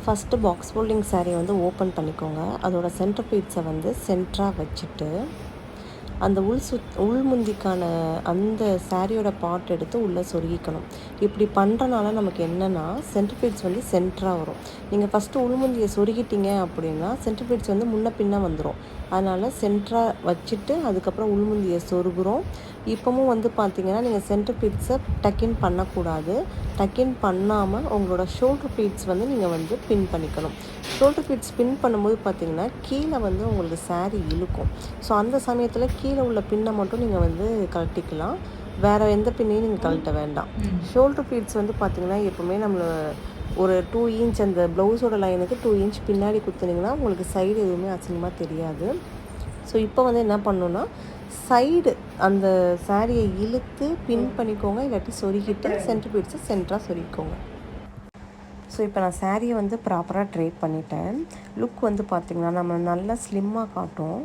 First box folding சாரியை வந்து open பண்ணிக்கோங்க. அதோட சென்டர் பீட்ஸை வந்து சென்டராக வச்சுட்டு அந்த உள்முந்திக்கான அந்த சாரியோட பார்ட் எடுத்து உள்ளே சொருகிக்கணும். இப்படி பண்ணுறனால நமக்கு என்னென்னா சென்டர் பீட்ஸ் வந்து சென்டராக வரும். நீங்கள் ஃபஸ்ட்டு உள்முந்தியை சொருகிட்டீங்க அப்படின்னா சென்டர் பீட்ஸ் வந்து முன்ன பின்ன வந்துடும். அதனால் சென்டராக வச்சுட்டு அதுக்கப்புறம் உள்முந்தியை சொருகுறோம். இப்போவும் வந்து பார்த்திங்கன்னா நீங்கள் சென்டர் பீட்ஸை டக்கின் பண்ணக்கூடாது. டக்கின் பண்ணாமல் உங்களோட ஷோல்டர் பீட்ஸ் வந்து நீங்கள் வந்து பின் பண்ணிக்கணும். ஷோல்டர் பீட்ஸ் பின் பண்ணும்போது பார்த்திங்கன்னா கீழே வந்து உங்களுக்கு சாரீ இழுக்கும். ஸோ அந்த சமயத்தில் கீழே உள்ள பின்னை மட்டும் நீங்கள் வந்து கழட்டிக்கலாம். வேறு எந்த பின்னையும் நீங்கள் கழட்ட வேண்டாம். ஷோல்டர் பீட்ஸ் வந்து பார்த்திங்கன்னா எப்போவுமே நம்மளை ஒரு 2 இன்ச் அந்த ப்ளவுஸோட லைனுக்கு 2 இன்ச் பின்னாடி குத்துனிங்கன்னா உங்களுக்கு சைடு எதுவுமே அசிங்கமாக தெரியாது. ஸோ இப்போ வந்து என்ன பண்ணணுன்னா சைடு அந்த சாரியை இழுத்து பின் பண்ணிக்கோங்க, இல்லாட்டி சொருகிட்டு சென்டர் பீட்ஸை சென்டராக சொருகிக்கோங்க. ஸோ இப்போ நான் சாரியை வந்து ப்ராப்பராக ட்ரேட் பண்ணிட்டேன். லுக் வந்து பார்த்திங்கன்னா நம்ம நல்லா ஸ்லிம்மாக காட்டும்.